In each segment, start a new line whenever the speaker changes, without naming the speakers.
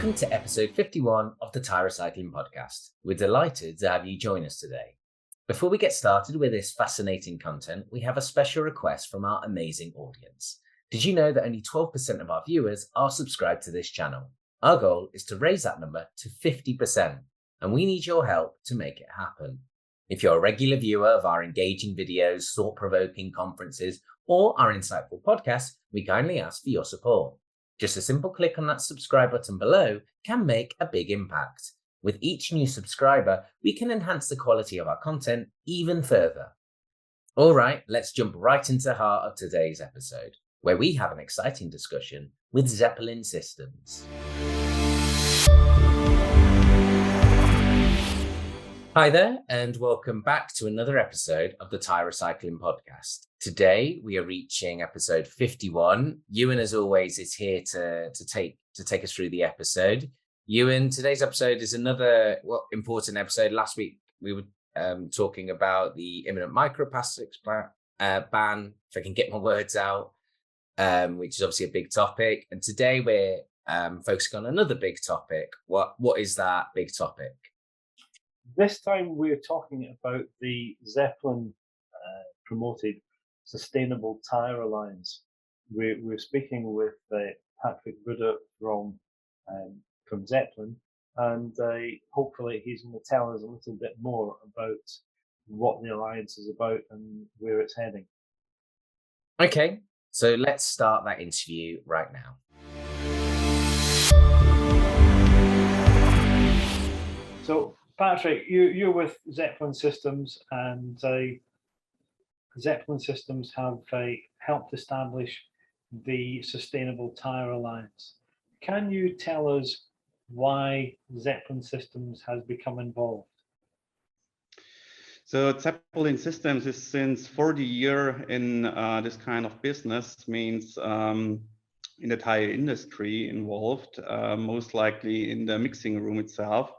Welcome to episode 51 of the Tyre Recycling Podcast. We're delighted to have you join us today. Before we get started with this fascinating content, we have a special request from our amazing audience. Did you know that only 12% of our viewers are subscribed to this channel? Our goal is to raise that number to 50%, and we need your help to make it happen. If you're a regular viewer of our engaging videos, thought-provoking conferences, or our insightful podcasts, we kindly ask for your support. Just a simple click on that subscribe button below can make a big impact. With each new subscriber, we can enhance the quality of our content even further. All right, let's jump right into the heart of today's episode, where we have an exciting discussion with Zeppelin Systems. Hi there, and welcome back to another episode of the Tyre Recycling Podcast. Today, we are reaching episode 51. Ewan, as always, is here to take us through the episode. Ewan, today's episode is another important episode. Last week, we were talking about the imminent microplastics ban, if I can get my words out, which is obviously a big topic. And today, we're focusing on another big topic. What is that big topic?
This time we're talking about the Zeppelin promoted Sustainable Tyre Alliance. We're speaking with Patrick Buder from Zeppelin, and hopefully he's going to tell us a little bit more about what the alliance is about and where it's heading.
Okay, so let's start that interview right now.
So, Patrick, you're with Zeppelin Systems, and Zeppelin Systems have helped establish the Sustainable Tyre Alliance. Can you tell us why Zeppelin Systems has become involved?
So Zeppelin Systems is since 40 years in this kind of business, means in the tire industry involved, most likely in the mixing room itself.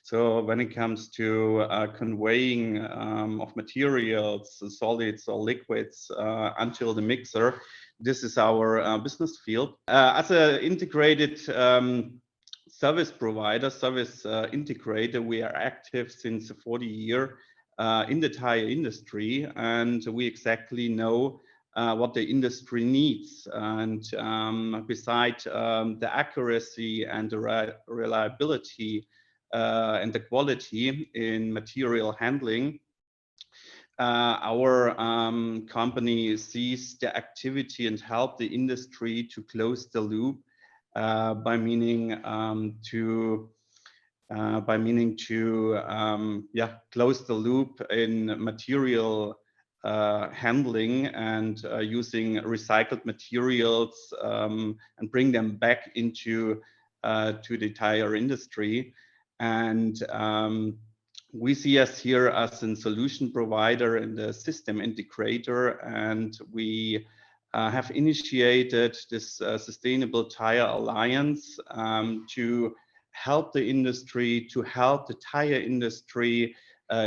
So when it comes to conveying of materials, solids or liquids until the mixer, this is our business field. As an integrated service provider, service integrator, we are active since 40 years in the tire industry, and we exactly know what the industry needs. And besides the accuracy and the reliability and the quality in material handling, our company sees the activity and help the industry to close the loop by meaning to close the loop in material handling and using recycled materials and bring them back into to the tire industry. And we see us here as a solution provider and a system integrator, and we have initiated this Sustainable Tyre Alliance to help the industry, to help the tire industry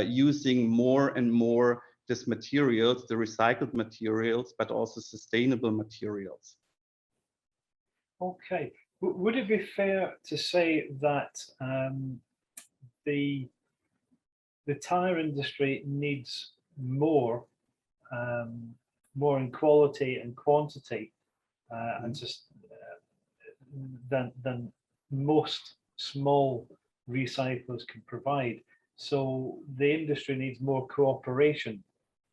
using more and more these materials, the recycled materials, but also sustainable materials.
Okay. Would it be fair to say that the tire industry needs more in quality and quantity and just than most small recyclers can provide? So the industry needs more cooperation,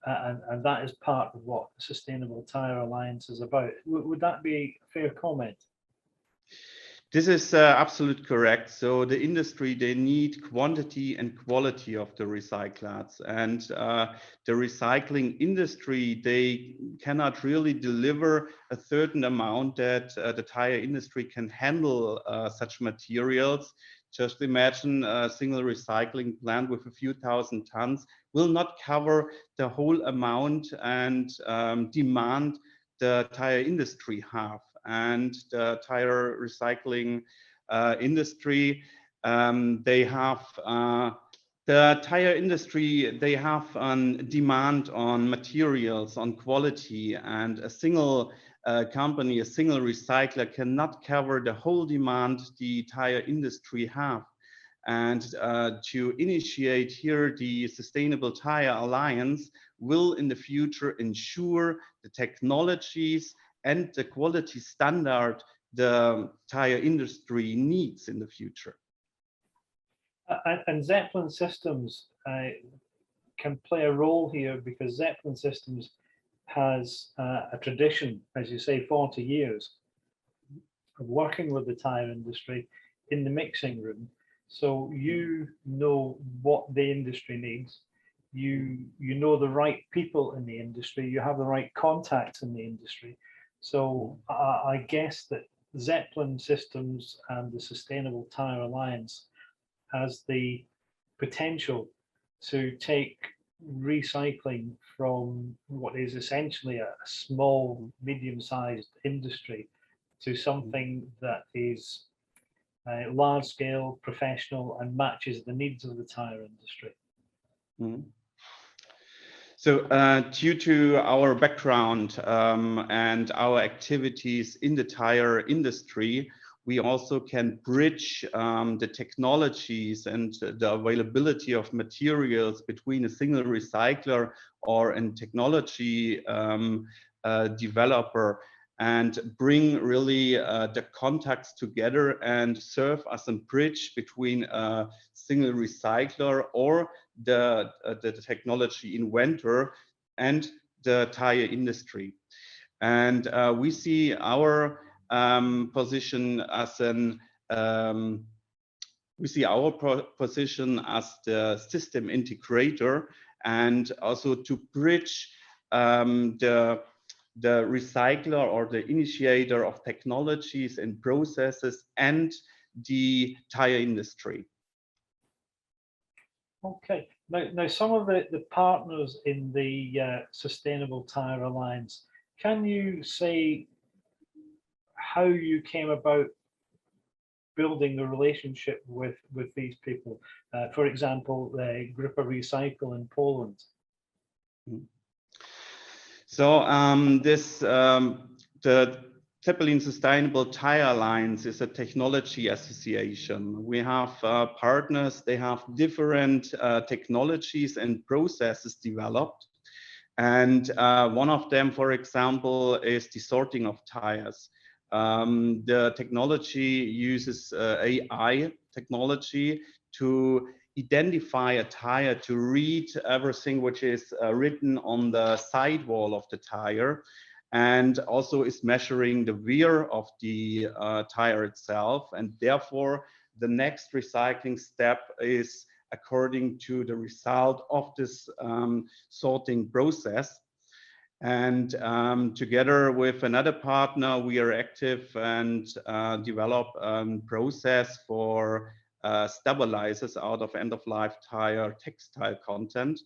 and that is part of what the Sustainable Tyre Alliance is about. Would that be a fair comment?
This is absolutely correct. So the industry, they need quantity and quality of the recyclates, and the recycling industry, they cannot really deliver a certain amount that the tire industry can handle such materials. Just imagine a single recycling plant with a few thousand tons will not cover the whole amount and demand the tire industry have. And the tire recycling industry, they have the tire industry, they have a demand on materials, on quality, and a single company, a single recycler, cannot cover the whole demand the tire industry have. And to initiate here the Sustainable Tire Alliance will in the future ensure the technologies and the quality standard the tire industry needs in the future.
And Zeppelin Systems can play a role here, because Zeppelin Systems has a tradition, as you say, 40 years of working with the tire industry in the mixing room. So you know what the industry needs. You know the right people in the industry. You have the right contacts in the industry. So I guess that Zeppelin Systems and the Sustainable Tire Alliance has the potential to take recycling from what is essentially a small, medium-sized industry to something that is large scale, professional, and matches the needs of the tire industry.
Mm-hmm. So due to our background and our activities in the tire industry, we also can bridge the technologies and the availability of materials between a single recycler or a technology developer, and bring really the contacts together and serve as a bridge between a single recycler or the technology inventor and the tire industry. And we see our position as position as the system integrator, and also to bridge the recycler or the initiator of technologies and processes and the tire industry.
Okay. Now some of the partners in the Sustainable Tire Alliance, can you say how you came about building the relationship with these people? For example, the Tyre Recycle in Poland.
So the Zeppelin Sustainable Tire Alliance is a technology association. We have partners, they have different technologies and processes developed. And one of them, for example, is the sorting of tires. The technology uses AI technology to identify a tire, to read everything which is written on the sidewall of the tire, and also is measuring the wear of the tire itself. And therefore, the next recycling step is according to the result of this sorting process. And together with another partner, we are active and develop a process for stabilizers out of end-of-life tire textile content.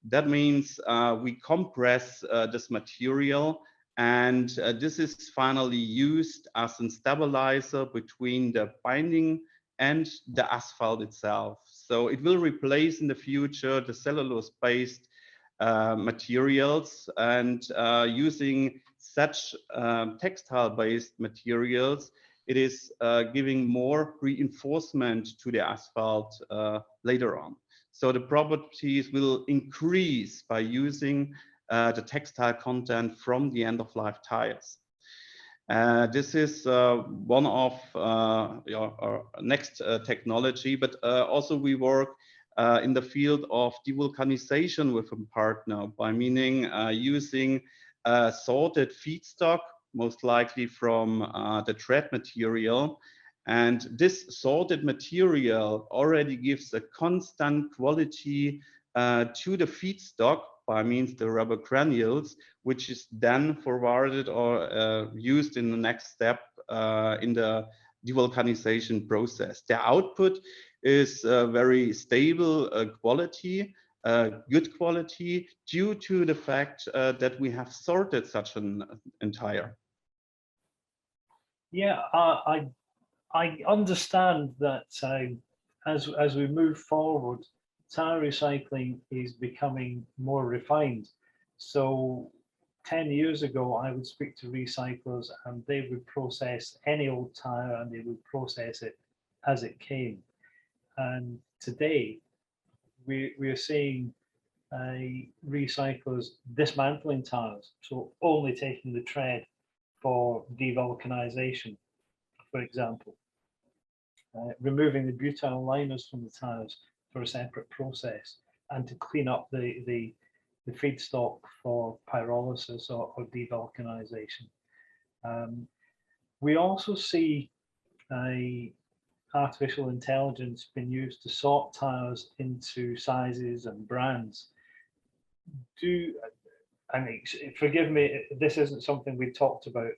That means we compress this material, and this is finally used as a stabilizer between the binding and the asphalt itself. So it will replace in the future the cellulose-based materials, and using such textile-based materials, it is giving more reinforcement to the asphalt later on. So the properties will increase by using the textile content from the end-of-life tires. This is one of our next technology, but also we work in the field of devulcanization with a partner, by meaning using sorted feedstock, most likely from the thread material. And this sorted material already gives a constant quality to the feedstock, by means the rubber granules, which is then forwarded or used in the next step in the devulcanization process. The output is very stable quality, good quality, due to the fact that we have sorted such an entire.
Yeah, I understand that as we move forward, tire recycling is becoming more refined. So 10 years ago, I would speak to recyclers and they would process any old tyre and they would process it as it came. And today, we are seeing recyclers dismantling tyres, so only taking the tread for devulcanization, for example, removing the butyl liners from the tyres for a separate process, and to clean up the feedstock for pyrolysis or devulcanization. We also see artificial intelligence being used to sort tyres into sizes and brands. And forgive me, this isn't something we talked about.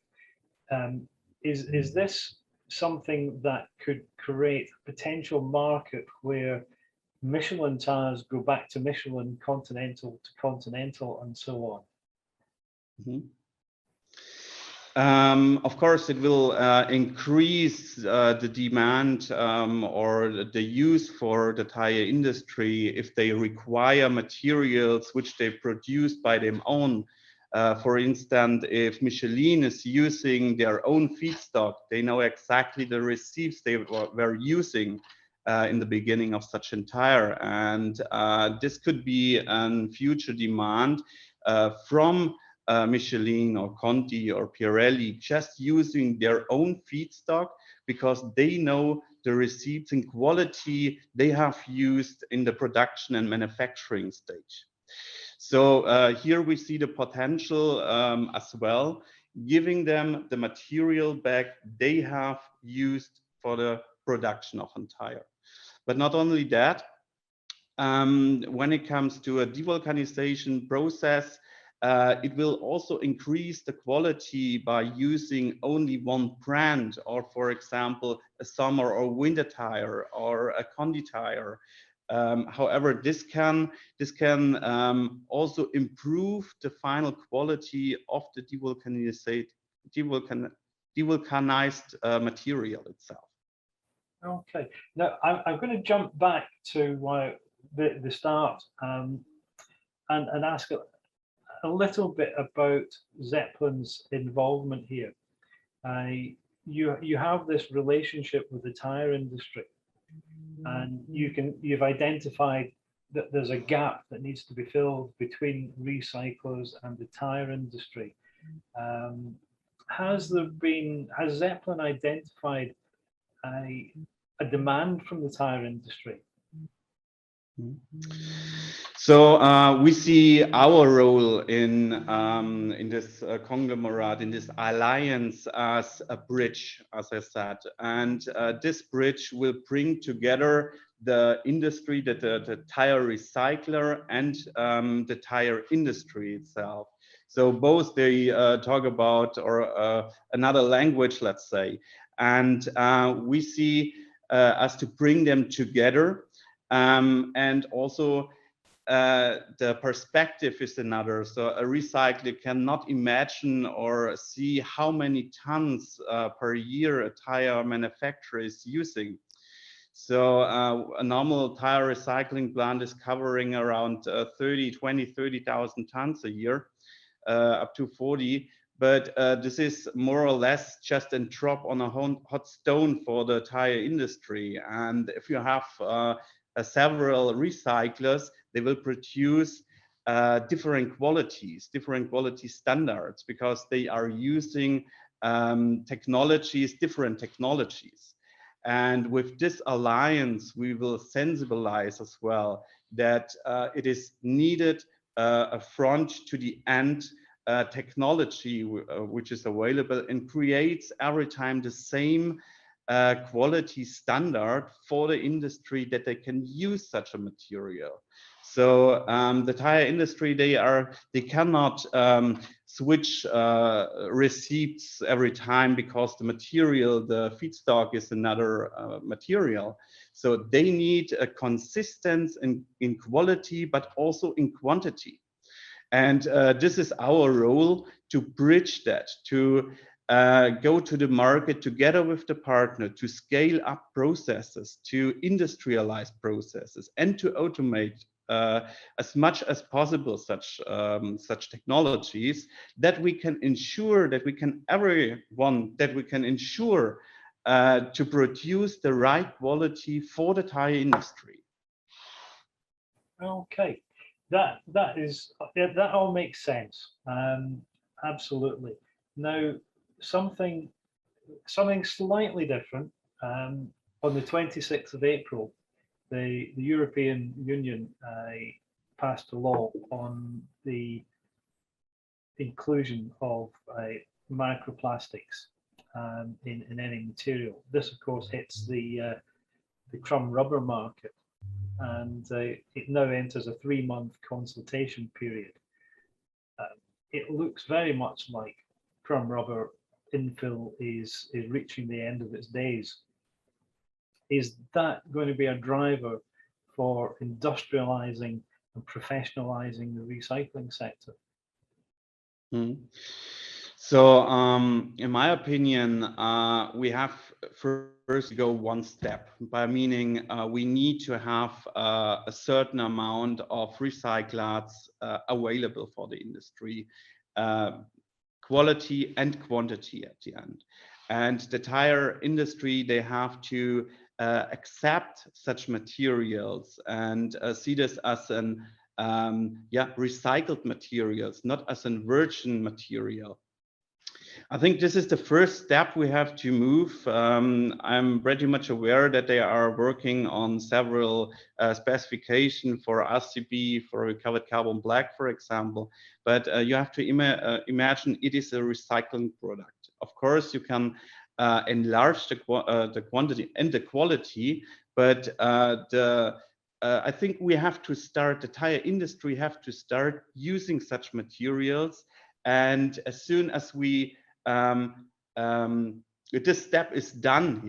Is this something that could create a potential market where Michelin tyres go back to Michelin, Continental to Continental, and so on?
Mm-hmm. Of course, it will increase the demand or the use for the tire industry if they require materials which they produce by their own. For instance, if Michelin is using their own feedstock, they know exactly the receipts they were using in the beginning of such a tire. And this could be a future demand from Michelin or Conti or Pirelli just using their own feedstock because they know the receipts and quality they have used in the production and manufacturing stage. So here we see the potential as well, giving them the material back they have used for the production of a tire. But not only that, when it comes to a devulcanization process, it will also increase the quality by using only one brand, or for example, a summer or winter tire or a Conti tire. However, this can also improve the final quality of the devulcanized material itself.
Okay, now I'm going to jump back to the start and ask a little bit about Zeppelin's involvement here. You have this relationship with the tire industry, and you've identified that there's a gap that needs to be filled between recyclers and the tire industry. Has Zeppelin identified a demand from the tire industry?
So we see our role in this conglomerate, in this alliance, as a bridge, as I said, and this bridge will bring together the industry, the tire recycler, and the tire industry itself. So both they talk about or another language, let's say, and we see us to bring them together. And also the perspective is another. So a recycler cannot imagine or see how many tons per year a tire manufacturer is using. So a normal tire recycling plant is covering around 30,000 tons a year, up to 40. But this is more or less just a drop on a hot stone for the tire industry. And if you have several recyclers, they will produce different quality standards, because they are using different technologies. And with this alliance, we will sensibilize as well that it is needed a front to the end technology which is available, and creates every time the same quality standard for the industry, that they can use such a material. So the tire industry, they cannot switch receipts every time, because the material, the feedstock, is another material. So they need a consistency in quality, but also in quantity. And this is our role, to bridge that, to go to the market together with the partner to scale up processes, to industrialize processes, and to automate as much as possible such technologies, that we can ensure that we can ensure to produce the right quality for the tire industry.
Okay, that all makes sense. Absolutely. Now, something slightly different. On the 26th of April, the European Union passed a law on the inclusion of microplastics in any material. This, of course, hits the crumb rubber market, and it now enters a 3-month consultation period. It looks very much like crumb rubber infill is reaching the end of its days. Is that going to be a driver for industrializing and professionalizing the recycling sector?
So, in my opinion, we have first to go one step, by meaning we need to have a certain amount of recyclates available for the industry, quality and quantity at the end. And the tire industry, they have to accept such materials and see this as an recycled materials, not as a virgin material. I think this is the first step we have to move. I'm pretty much aware that they are working on several specifications for RCB, for recovered carbon black, for example. But you have to imagine it is a recycling product. Of course, you can enlarge the quantity and the quality, but I think we have to start, the tire industry have to start using such materials. And as soon as we this step is done,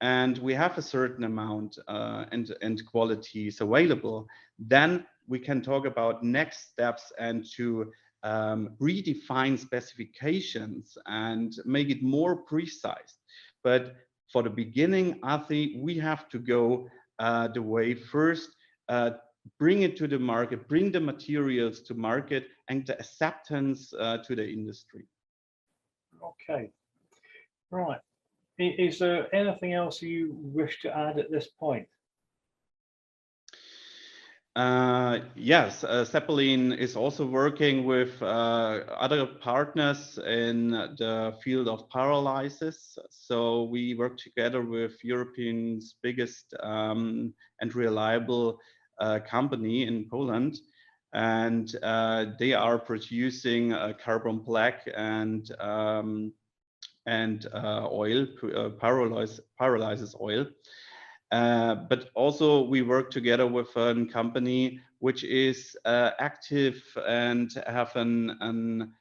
and we have a certain amount and qualities available, then we can talk about next steps and to redefine specifications and make it more precise. But for the beginning, I think we have to go the way first, bring it to the market, bring the materials to market and the acceptance to the industry.
Okay, right. Is there anything else you wish to add at this point?
Yes, Zeppelin is also working with other partners in the field of pyrolysis. So we work together with Europe's biggest and reliable company in Poland, and they are producing carbon black and oil, pyrolysis oil. But also we work together with a company which is active and have an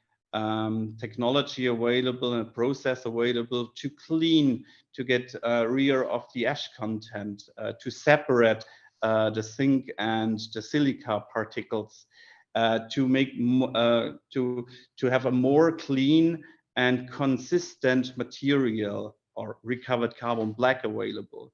technology available and a process available to clean, to get rid of the ash content, to separate the zinc and the silica particles, to make to have a more clean and consistent material or recovered carbon black available.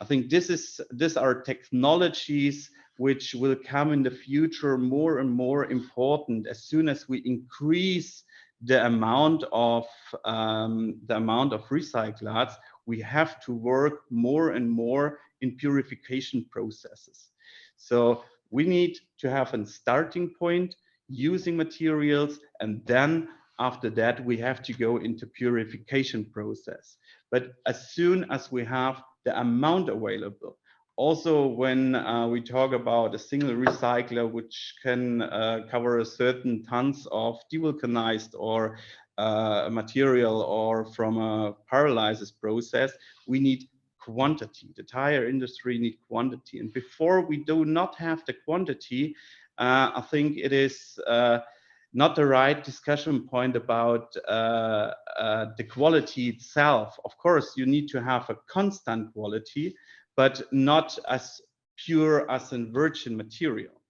I think these are technologies which will come in the future more and more important as soon as we increase the amount of recyclates. We have to work more and more in purification processes. So we need to have a starting point using materials, and then after that we have to go into purification process. But as soon as we have the amount available, also when we talk about a single recycler which can cover a certain tons of devulcanized or material or from a pyrolysis process, we need quantity. The tire industry need quantity, and before we do not have the quantity, I think it is not the right discussion point about the quality itself. Of course, you need to have a constant quality, but not as pure as a virgin material.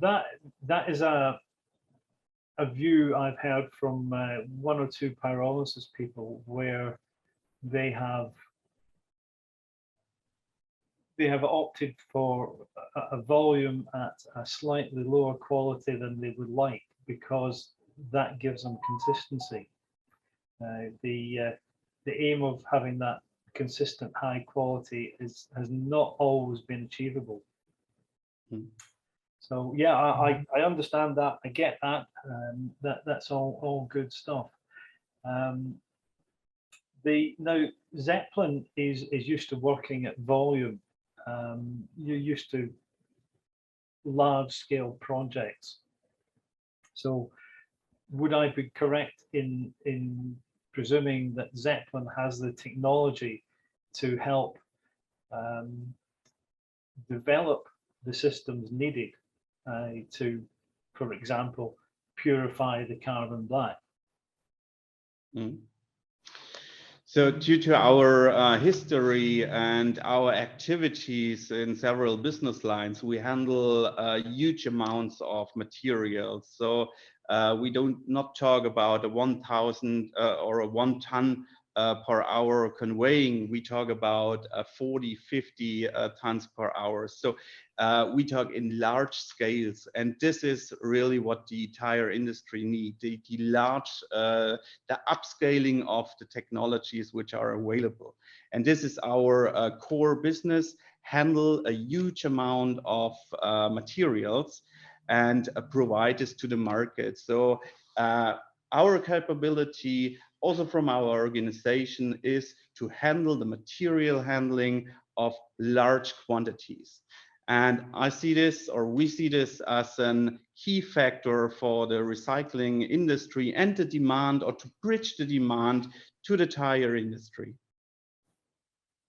That is a a view I've heard from one or two pyrolysis people where they have opted for a volume at a slightly lower quality than they would like, because that gives them consistency. The aim of having that consistent high quality has not always been achievable. So yeah, I understand that. I get that. That's all good stuff. Now Zeppelin is used to working at volume. You're used to large scale projects. So would I be correct in presuming that Zeppelin has the technology to help develop the systems needed to, for example, purify the carbon black?
So due to our history and our activities in several business lines, we handle huge amounts of materials. So we don't not talk about a 1,000 or a 1 ton per hour conveying. We talk about 40, 50 tons per hour. So we talk in large scales, and this is really what the tire industry needs, the large, the upscaling of the technologies which are available. And this is our core business, handle a huge amount of materials and provide this to the market. So our capability also from our organization is to handle the material handling of large quantities. And I see this, or we see this, as a key factor for the recycling industry and the demand, or to bridge the demand to the tire industry.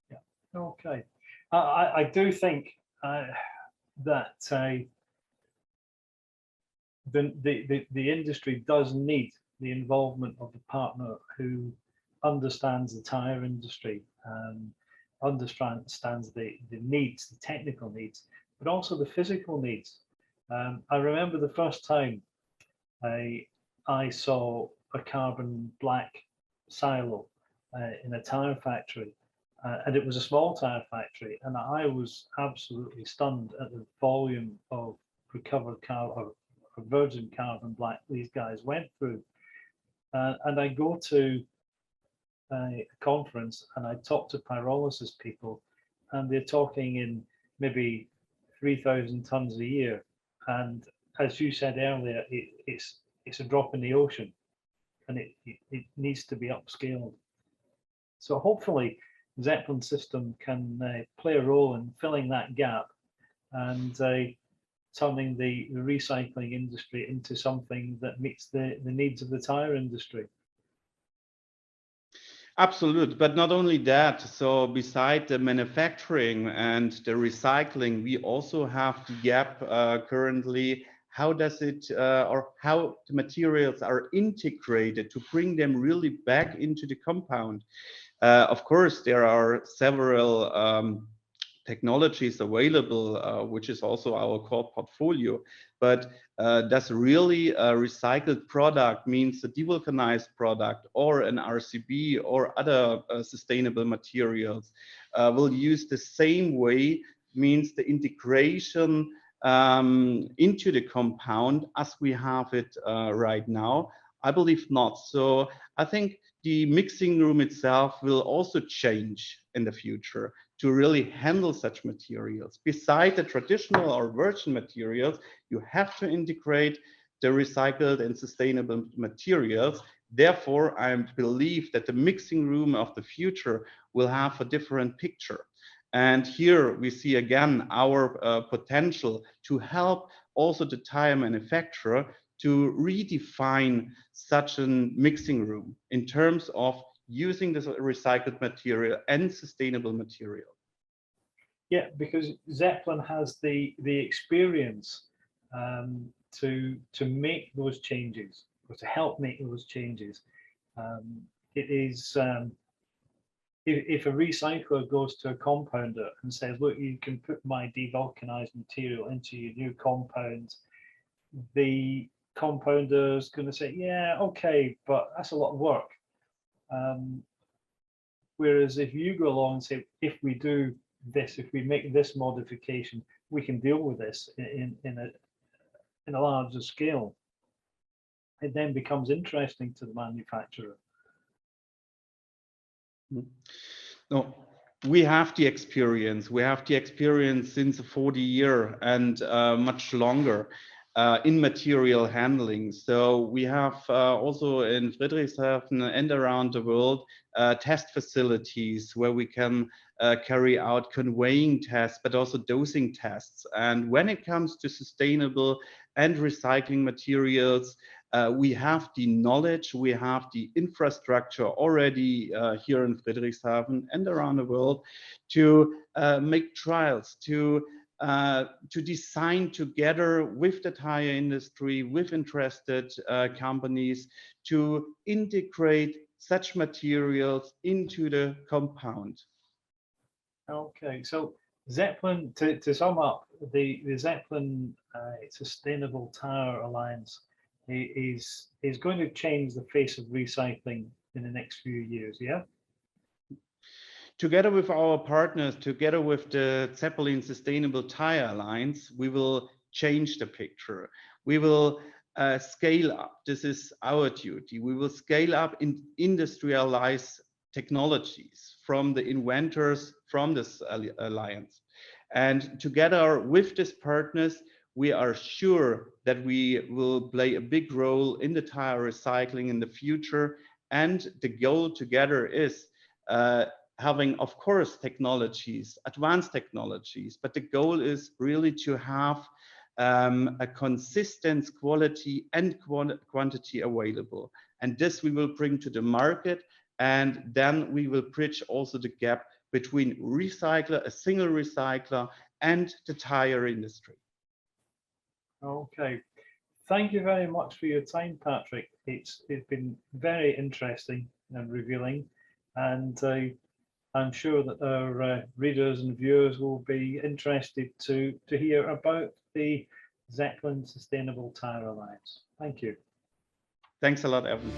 Yeah, okay. I do think that the industry does need the involvement of a partner who understands the tire industry, understands the needs, the technical needs, but also the physical needs. I remember the first time I saw a carbon black silo in a tire factory, and it was a small tire factory, and I was absolutely stunned at the volume of recovered carbon or virgin carbon black these guys went through. And I go to a conference and I talk to pyrolysis people, and they're talking in maybe 3,000 tons a year. And as you said earlier, it's a drop in the ocean, and it needs to be upscaled. So hopefully Zeppelin System can play a role in filling that gap and turning the recycling industry into something that meets the needs of the tire industry.
Absolutely, but not only that. So beside the manufacturing and the recycling, we also have the gap currently. How does it, or how the materials are integrated to bring them really back into the compound? Of course, there are several technologies available, which is also our core portfolio. But does really a recycled product means a devulcanized product or an RCB or other sustainable materials will use the same way, means the integration into the compound as we have it right now? I believe not. So I think the mixing room itself will also change in the future to really handle such materials. Beside the traditional or virgin materials, you have to integrate the recycled and sustainable materials. Therefore, I believe that the mixing room of the future will have a different picture. And here we see again our potential to help also the tire manufacturer to redefine such a mixing room in terms of using this recycled material and sustainable material.
Yeah, because Zeppelin has the experience to make those changes, or to help make those changes. It is if a recycler goes to a compounder and says, "Look, you can put my devulcanized material into your new compound," the compounder is going to say, yeah, okay, but that's a lot of work. Whereas if you go along and say, if we do this, if we make this modification, we can deal with this in a larger scale, it then becomes interesting to the manufacturer.
No, we have the experience. We have the experience since 40 years and much longer in material handling. So we have also in Friedrichshafen and around the world test facilities where we can carry out conveying tests, but also dosing tests. And when it comes to sustainable and recycling materials, we have the knowledge, we have the infrastructure already here in Friedrichshafen and around the world to make trials, to design together with the tire industry, with interested companies, to integrate such materials into the compound.
Okay, so Zeppelin, to sum up, the Zeppelin Sustainable Tyre Alliance is going to change the face of recycling in the next few years, yeah?
Together with our partners, together with the Zeppelin Sustainable Tyre Alliance, we will change the picture. We will scale up. This is our duty. We will scale up in industrialize technologies from the inventors from this alliance. And together with these partners, we are sure that we will play a big role in the tire recycling in the future. And the goal together is having, of course, technologies, advanced technologies, but the goal is really to have a consistent quality and quantity available. And this we will bring to the market, and then we will bridge also the gap between recycler, a single recycler, and the tire industry.
Okay. Thank you very much for your time, Patrick. It's been very interesting and revealing, and I'm sure that our readers and viewers will be interested to hear about the Zeppelin Sustainable Tyre Alliance. Thank you.
Thanks a lot, Evan.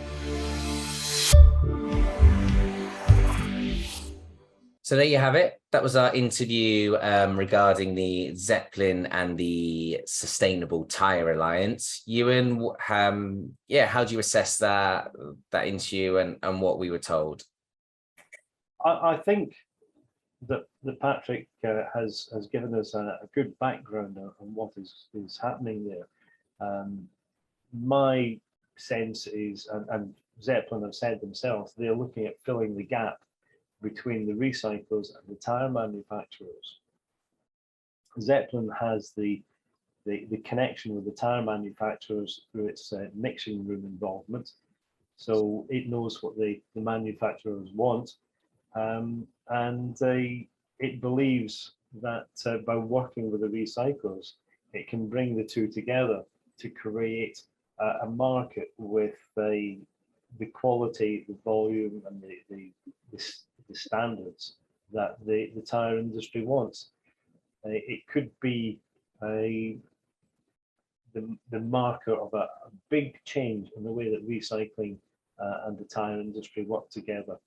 So there you have it. That was our interview regarding the Zeppelin and the Sustainable Tyre Alliance. Ewan, how do you assess that interview and what we were told?
I think that Patrick has given us a good background on what is happening there. My sense is, and Zeppelin have said themselves, they're looking at filling the gap between the recyclers and the tire manufacturers. Zeppelin has the connection with the tire manufacturers through its mixing room involvement, so it knows what the manufacturers want, and it believes that by working with the recyclers, it can bring the two together to create a market with the quality, the volume, and the standards that the tire industry wants. It could be the marker of a big change in the way that recycling and the tire industry work together.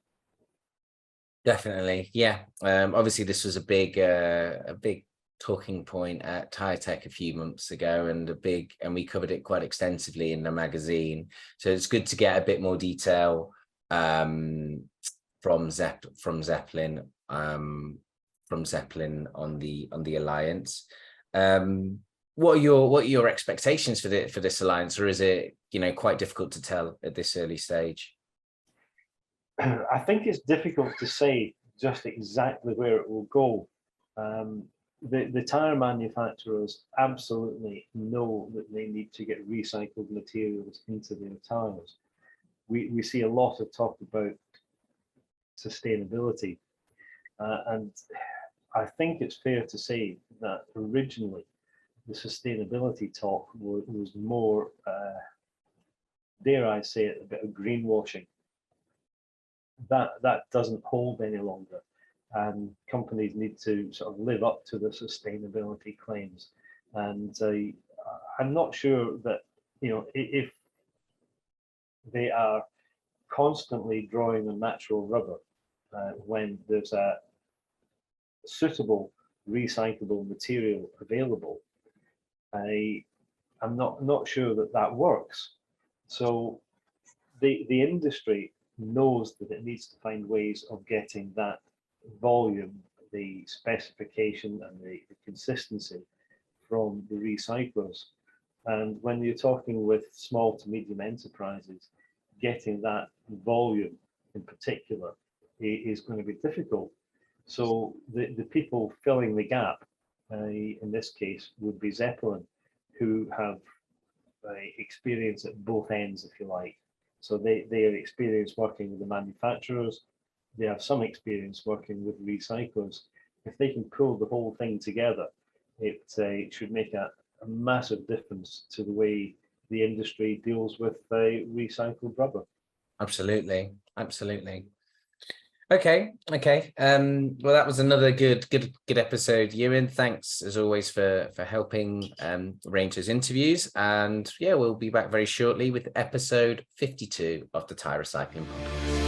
Definitely, yeah. Obviously, this was a big talking point at Tyre Tech a few months ago, and we covered it quite extensively in the magazine. So it's good to get a bit more detail from Zeppelin on the alliance. What are your expectations for this alliance, or is it quite difficult to tell at this early stage?
I think it's difficult to say just exactly where it will go. The tire manufacturers absolutely know that they need to get recycled materials into their tires. We see a lot of talk about sustainability, and I think it's fair to say that originally the sustainability talk was more, dare I say it, a bit of greenwashing. That doesn't hold any longer, and companies need to sort of live up to the sustainability claims. And I'm not sure that if they are constantly drawing on natural rubber when there's a suitable recyclable material available, I'm not sure that works. So the industry knows that it needs to find ways of getting that volume, the specification, and the consistency from the recyclers. And when you're talking with small to medium enterprises, getting that volume in particular is going to be difficult. So the people filling the gap, in this case, would be Zeppelin, who have experience at both ends, if you like. So they are experienced working with the manufacturers. They have some experience working with recyclers. If they can pull the whole thing together, it should make a massive difference to the way the industry deals with recycled rubber.
Absolutely. Okay. Well, that was another good episode, Ewan. Thanks as always for helping arrange those interviews. And yeah, we'll be back very shortly with episode 52 of the Tyre Recycling Podcast.